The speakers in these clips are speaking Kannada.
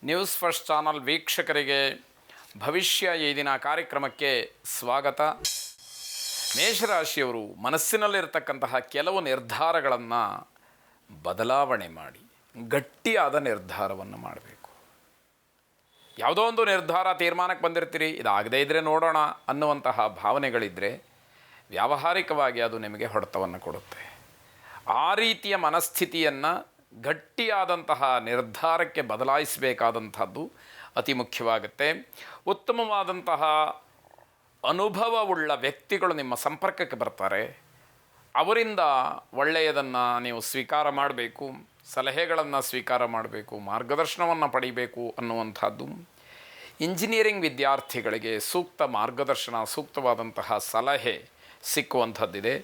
ನ್ಯೂಸ್ ಫಸ್ಟ್ ಚಾನಲ್ ವೀಕ್ಷಕರಿಗೆ ಭವಿಷ್ಯ ಈ ದಿನ ಕಾರ್ಯಕ್ರಮಕ್ಕೆ ಸ್ವಾಗತ. ಮೇಷರಾಶಿಯವರು ಮನಸ್ಸಿನಲ್ಲಿರ್ತಕ್ಕಂತಹ ಕೆಲವು ನಿರ್ಧಾರಗಳನ್ನು ಬದಲಾವಣೆ ಮಾಡಿ ಗಟ್ಟಿಯಾದ ನಿರ್ಧಾರವನ್ನು ಮಾಡಬೇಕು. ಯಾವುದೋ ಒಂದು ನಿರ್ಧಾರ ತೀರ್ಮಾನಕ್ಕೆ ಬಂದಿರ್ತೀರಿ, ಇದಾಗದೇ ಇದ್ದರೆ ನೋಡೋಣ ಅನ್ನುವಂತಹ ಭಾವನೆಗಳಿದ್ದರೆ ವ್ಯಾವಹಾರಿಕವಾಗಿ ಅದು ನಿಮಗೆ ಹೊಡೆತವನ್ನು ಕೊಡುತ್ತೆ. ಆ ರೀತಿಯ ಮನಸ್ಥಿತಿಯನ್ನು ಗಟ್ಟಿಯಾದಂತಹ ನಿರ್ಧಾರಕ್ಕೆ ಬದಲಾಯಿಸಬೇಕಾದಂಥದ್ದು ಅತಿ ಮುಖ್ಯವಾಗುತ್ತೆ. ಉತ್ತಮವಾದಂತಹ ಅನುಭವವುಳ್ಳ ವ್ಯಕ್ತಿಗಳು ನಿಮ್ಮ ಸಂಪರ್ಕಕ್ಕೆ ಬರ್ತಾರೆ. ಅವರಿಂದ ಒಳ್ಳೆಯದನ್ನು ನೀವು ಸ್ವೀಕಾರ ಮಾಡಬೇಕು, ಸಲಹೆಗಳನ್ನು ಸ್ವೀಕಾರ ಮಾಡಬೇಕು, ಮಾರ್ಗದರ್ಶನವನ್ನು ಪಡಿಬೇಕು ಅನ್ನುವಂಥದ್ದು. ಇಂಜಿನಿಯರಿಂಗ್ ವಿದ್ಯಾರ್ಥಿಗಳಿಗೆ ಸೂಕ್ತ ಮಾರ್ಗದರ್ಶನ, ಸೂಕ್ತವಾದಂತಹ ಸಲಹೆ ಸಿಕ್ಕುವಂಥದ್ದಿದೆ.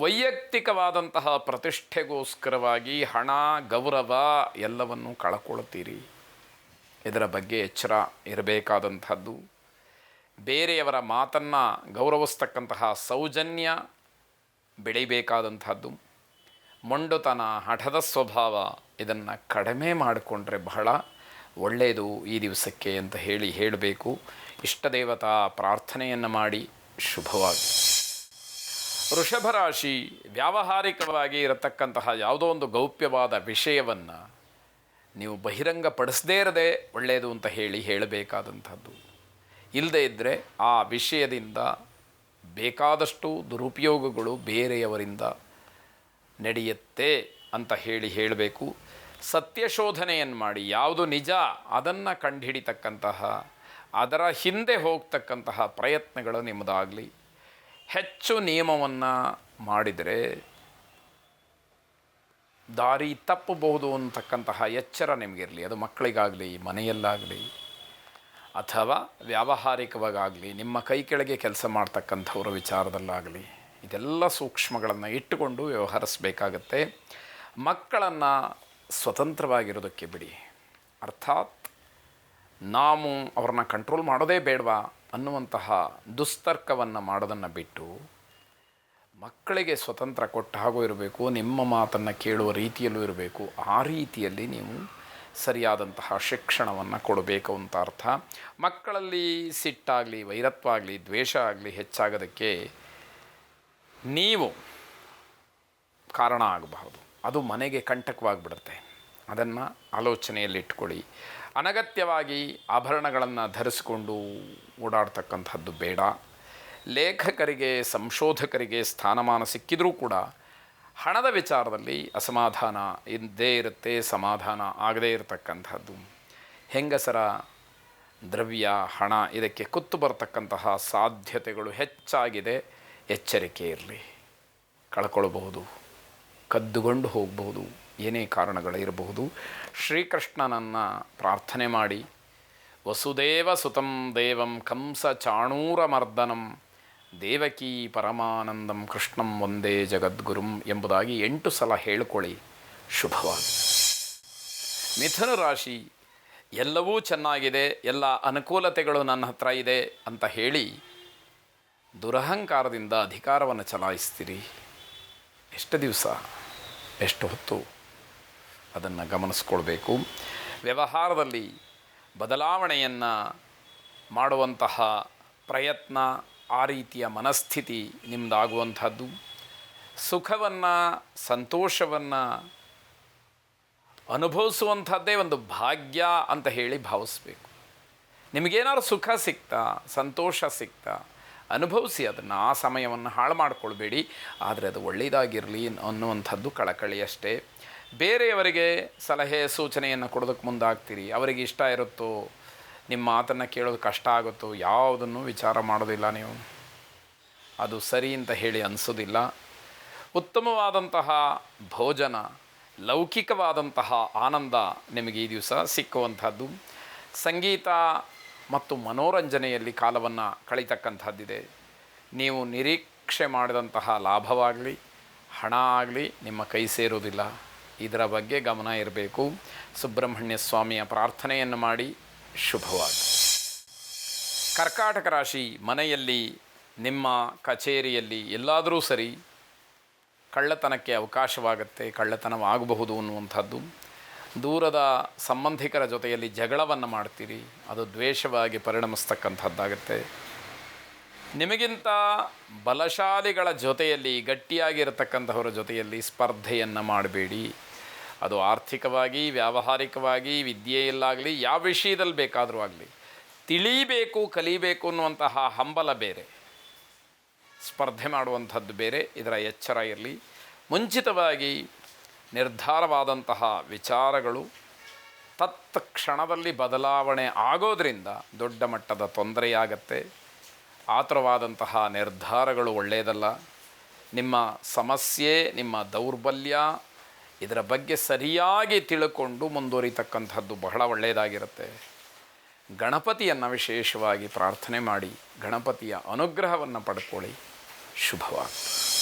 ವೈಯಕ್ತಿಕವಾದಂತಹ ಪ್ರತಿಷ್ಠೆಗೋಸ್ಕರವಾಗಿ ಹಣ, ಗೌರವ ಎಲ್ಲವನ್ನು ಕಳ್ಕೊಳ್ತೀರಿ. ಇದರ ಬಗ್ಗೆ ಎಚ್ಚರ ಇರಬೇಕಾದಂಥದ್ದು. ಬೇರೆಯವರ ಮಾತನ್ನು ಗೌರವಿಸ್ತಕ್ಕಂತಹ ಸೌಜನ್ಯ ಬೆಳೀಬೇಕಾದಂಥದ್ದು. ಮೊಂಡುತನ, ಹಠದ ಸ್ವಭಾವ ಇದನ್ನು ಕಡಿಮೆ ಮಾಡಿಕೊಂಡ್ರೆ ಬಹಳ ಒಳ್ಳೆಯದು ಈ ದಿವಸಕ್ಕೆ ಅಂತ ಹೇಳಬೇಕು. ಇಷ್ಟದೇವತಾ ಪ್ರಾರ್ಥನೆಯನ್ನು ಮಾಡಿ ಶುಭವಾಗಿ. ವೃಷಭ ರಾಶಿ, ವ್ಯಾವಹಾರಿಕವಾಗಿ ಇರತಕ್ಕಂತಹ ಯಾವುದೋ ಒಂದು ಗೌಪ್ಯವಾದ ವಿಷಯವನ್ನು ನೀವು ಬಹಿರಂಗಪಡಿಸದೇ ಇರದೆ ಒಳ್ಳೆಯದು ಅಂತ ಹೇಳಬೇಕಾದಂಥದ್ದು. ಇಲ್ಲದೇ ಇದ್ದರೆ ಆ ವಿಷಯದಿಂದ ಬೇಕಾದಷ್ಟು ದುರುಪಯೋಗಗಳು ಬೇರೆಯವರಿಂದ ನಡೆಯುತ್ತೆ ಅಂತ ಹೇಳಬೇಕು. ಸತ್ಯಶೋಧನೆಯನ್ನು ಮಾಡಿ ಯಾವುದು ನಿಜ ಅದನ್ನು ಕಂಡುಹಿಡಿತಕ್ಕಂತಹ, ಅದರ ಹಿಂದೆ ಹೋಗ್ತಕ್ಕಂತಹ ಪ್ರಯತ್ನಗಳು ನಿಮ್ಮದಾಗಲಿ. ಹೆಚ್ಚು ನಿಯಮವನ್ನು ಮಾಡಿದರೆ ದಾರಿ ತಪ್ಪಬಹುದು ಅಂತಕ್ಕಂತಹ ಎಚ್ಚರ ನಿಮಗಿರಲಿ. ಅದು ಮಕ್ಕಳಿಗಾಗಲಿ, ಮನೆಯಲ್ಲಾಗಲಿ, ಅಥವಾ ವ್ಯಾವಹಾರಿಕವಾಗಲಿ, ನಿಮ್ಮ ಕೈ ಕೆಳಗೆ ಕೆಲಸ ಮಾಡ್ತಕ್ಕಂಥವ್ರ ವಿಚಾರದಲ್ಲಾಗಲಿ, ಇದೆಲ್ಲ ಸೂಕ್ಷ್ಮಗಳನ್ನು ಇಟ್ಟುಕೊಂಡು ವ್ಯವಹರಿಸಬೇಕಾಗತ್ತೆ. ಮಕ್ಕಳನ್ನು ಸ್ವತಂತ್ರವಾಗಿರೋದಕ್ಕೆ ಬಿಡಿ. ಅರ್ಥಾತ್ ನಾವು ಅವ್ರನ್ನ ಕಂಟ್ರೋಲ್ ಮಾಡೋದೇ ಬೇಡವಾ ಅನ್ನುವಂತಹ ದುಸ್ತರ್ಕವನ್ನು ಮಾಡೋದನ್ನು ಬಿಟ್ಟು ಮಕ್ಕಳಿಗೆ ಸ್ವತಂತ್ರ ಕೊಟ್ಟ ಹಾಗೂ ಇರಬೇಕು. ನಿಮ್ಮ ಮಾತನ್ನು ಕೇಳುವ ರೀತಿಯಲ್ಲೂ ಇರಬೇಕು. ಆ ರೀತಿಯಲ್ಲಿ ನೀವು ಸರಿಯಾದಂತಹ ಶಿಕ್ಷಣವನ್ನು ಕೊಡಬೇಕು ಅಂತ ಅರ್ಥ. ಮಕ್ಕಳಲ್ಲಿ ಸಿಟ್ಟಾಗಲಿ, ವೈರತ್ವ ಆಗಲಿ, ದ್ವೇಷ ಆಗಲಿ ಹೆಚ್ಚಾಗೋದಕ್ಕೆ ನೀವು ಕಾರಣ ಆಗಬಹುದು. ಅದು ಮನೆಗೆ ಕಂಟಕವಾಗಿಬಿಡುತ್ತೆ. ಅದನ್ನು ಆಲೋಚನೆಯಲ್ಲಿಟ್ಕೊಳ್ಳಿ. ಅನಗತ್ಯವಾಗಿ ಆಭರಣಗಳನ್ನು ಧರಿಸಿಕೊಂಡು ಓಡಾಡ್ತಕ್ಕಂಥದ್ದು ಬೇಡ. ಲೇಖಕರಿಗೆ, ಸಂಶೋಧಕರಿಗೆ ಸ್ಥಾನಮಾನ ಸಿಕ್ಕಿದರೂ ಕೂಡ ಹಣದ ವಿಚಾರದಲ್ಲಿ ಅಸಮಾಧಾನ ಇದ್ದೇ ಇರುತ್ತೆ, ಸಮಾಧಾನ ಆಗದೇ ಇರತಕ್ಕಂಥದ್ದು. ಹೆಂಗಸರ ದ್ರವ್ಯ, ಹಣ ಇದಕ್ಕೆ ಕುತ್ತು ಬರತಕ್ಕಂತಹ ಸಾಧ್ಯತೆಗಳು ಹೆಚ್ಚಾಗಿದೆ. ಎಚ್ಚರಿಕೆ ಇರಲಿ. ಕಳ್ಕೊಳ್ಬಹುದು, ಕದ್ದುಕೊಂಡು ಹೋಗಬಹುದು, ಏನೇ ಕಾರಣಗಳಿರಬಹುದು. ಶ್ರೀಕೃಷ್ಣನನ್ನು ಪ್ರಾರ್ಥನೆ ಮಾಡಿ, ವಸುದೇವ ಸುತಂ ದೇವಂ ಕಂಸ ಚಾಣೂರಮರ್ದನಂ ದೇವಕೀ ಪರಮಾನಂದಂ ಕೃಷ್ಣಂ ವಂದೇ ಜಗದ್ಗುರುಂ ಎಂಬುದಾಗಿ 8 ಸಲ ಹೇಳಿಕೊಳ್ಳಿ. ಶುಭವಾಗಿ. ಮಿಥುನ ರಾಶಿ, ಎಲ್ಲವೂ ಚೆನ್ನಾಗಿದೆ, ಎಲ್ಲ ಅನುಕೂಲತೆಗಳು ನನ್ನ ಹತ್ರ ಇದೆ ಅಂತ ಹೇಳಿ ದುರಹಂಕಾರದಿಂದ ಅಧಿಕಾರವನ್ನು ಚಲಾಯಿಸ್ತೀರಿ. ಎಷ್ಟು ದಿವಸ, ಎಷ್ಟು ಹೊತ್ತು ಅದನ್ನು ಗಮನಿಸ್ಕೊಳ್ಬೇಕು. ವ್ಯವಹಾರದಲ್ಲಿ ಬದಲಾವಣೆಯನ್ನು ಮಾಡುವಂತಹ ಪ್ರಯತ್ನ, ಆ ರೀತಿಯ ಮನಸ್ಥಿತಿ ನಿಮ್ಮದಾಗುವಂಥದ್ದು. ಸುಖವನ್ನು, ಸಂತೋಷವನ್ನು ಅನುಭವಿಸುವಂಥದ್ದೇ ಒಂದು ಭಾಗ್ಯ ಅಂತ ಹೇಳಿ ಭಾವಿಸ್ಬೇಕು. ನಿಮಗೇನಾದ್ರು ಸುಖ ಸಿಗ್ತಾ, ಸಂತೋಷ ಸಿಗ್ತಾ ಅನುಭವಿಸಿ. ಅದನ್ನು, ಆ ಸಮಯವನ್ನು ಹಾಳು ಮಾಡಿಕೊಳ್ಬೇಡಿ. ಆದರೆ ಅದು ಒಳ್ಳೆಯದಾಗಿರಲಿ ಅನ್ನುವಂಥದ್ದು ಕಳಕಳಿ ಅಷ್ಟೇ. ಬೇರೆಯವರಿಗೆ ಸಲಹೆ ಸೂಚನೆಯನ್ನು ಕೊಡೋದಕ್ಕೆ ಮುಂದಾಗ್ತೀರಿ. ಅವರಿಗೆ ಇಷ್ಟ ಇರುತ್ತೋ, ನಿಮ್ಮ ಮಾತನ್ನು ಕೇಳೋದು ಕಷ್ಟ ಆಗುತ್ತೋ, ಯಾವುದನ್ನು ವಿಚಾರ ಮಾಡೋದಿಲ್ಲ ನೀವು. ಅದು ಸರಿ ಅಂತ ಹೇಳಿ ಅನಿಸೋದಿಲ್ಲ. ಉತ್ತಮವಾದಂತಹ ಭೋಜನ, ಲೌಕಿಕವಾದಂತಹ ಆನಂದ ನಿಮಗೆ ಈ ದಿವಸ ಸಿಕ್ಕುವಂಥದ್ದು. ಸಂಗೀತ ಮತ್ತು ಮನೋರಂಜನೆಯಲ್ಲಿ ಕಾಲವನ್ನು ಕಳೀತಕ್ಕಂಥದ್ದಿದೆ. ನೀವು ನಿರೀಕ್ಷೆ ಮಾಡಿದಂತಹ ಲಾಭವಾಗಲಿ, ಹಣ ಆಗಲಿ ನಿಮ್ಮ ಕೈ ಸೇರೋದಿಲ್ಲ. ಇದರ ಬಗ್ಗೆ ಗಮನ ಇರಬೇಕು. ಸುಬ್ರಹ್ಮಣ್ಯ ಸ್ವಾಮಿಯ ಪ್ರಾರ್ಥನೆಯನ್ನು ಮಾಡಿ ಶುಭವಾಗಿ. ಕರ್ಕಾಟಕ ರಾಶಿ, ಮನೆಯಲ್ಲಿ, ನಿಮ್ಮ ಕಚೇರಿಯಲ್ಲಿ ಎಲ್ಲಾದರೂ ಸರಿ ಕಳ್ಳತನಕ್ಕೆ ಅವಕಾಶವಾಗುತ್ತೆ, ಕಳ್ಳತನವಾಗಬಹುದು ಅನ್ನುವಂಥದ್ದು. ದೂರದ ಸಂಬಂಧಿಕರ ಜೊತೆಯಲ್ಲಿ ಜಗಳವನ್ನು ಮಾಡ್ತೀರಿ, ಅದು ದ್ವೇಷವಾಗಿ ಪರಿಣಮಿಸ್ತಕ್ಕಂಥದ್ದಾಗುತ್ತೆ. ನಿಮಗಿಂತ ಬಲಶಾಲಿಗಳ ಜೊತೆಯಲ್ಲಿ, ಗಟ್ಟಿಯಾಗಿರತಕ್ಕಂಥವರ ಜೊತೆಯಲ್ಲಿ ಸ್ಪರ್ಧೆಯನ್ನು ಮಾಡಬೇಡಿ. ಅದು ಆರ್ಥಿಕವಾಗಿ, ವ್ಯಾವಹಾರಿಕವಾಗಿ, ವಿದ್ಯೆಯಲ್ಲಾಗಲಿ, ಯಾವ ವಿಷಯದಲ್ಲಿ ಬೇಕಾದರೂ ಆಗಲಿ. ತಿಳಿಬೇಕು, ಕಲಿಬೇಕು ಅನ್ನುವಂತಹ ಹಂಬಲ ಬೇರೆ, ಸ್ಪರ್ಧೆ ಮಾಡುವಂಥದ್ದು ಬೇರೆ. ಇದರ ಎಚ್ಚರ ಇರಲಿ. ಮುಂಚಿತವಾಗಿ ನಿರ್ಧಾರವಾದಂತಹ ವಿಚಾರಗಳು ತತ್ಕ್ಷಣದಲ್ಲಿ ಬದಲಾವಣೆ ಆಗೋದರಿಂದ ದೊಡ್ಡ ಮಟ್ಟದ ತೊಂದರೆಯಾಗತ್ತೆ. ಆತುರವಾದಂತಹ ನಿರ್ಧಾರಗಳು ಒಳ್ಳೆಯದಲ್ಲ. ನಿಮ್ಮ ಸಮಸ್ಯೆ, ನಿಮ್ಮ ದೌರ್ಬಲ್ಯ, ಇದರ ಬಗ್ಗೆ ಸರಿಯಾಗಿ ತಿಳ್ಕೊಂಡು ಮುಂದುವರಿತಕ್ಕಂಥದ್ದು ಬಹಳ ಒಳ್ಳೆಯದಾಗಿರುತ್ತೆ. ಗಣಪತಿಯನ್ನು ವಿಶೇಷವಾಗಿ ಪ್ರಾರ್ಥನೆ ಮಾಡಿ ಗಣಪತಿಯ ಅನುಗ್ರಹವನ್ನು ಪಡ್ಕೊಳ್ಳಿ. ಶುಭವಾಗಲಿ.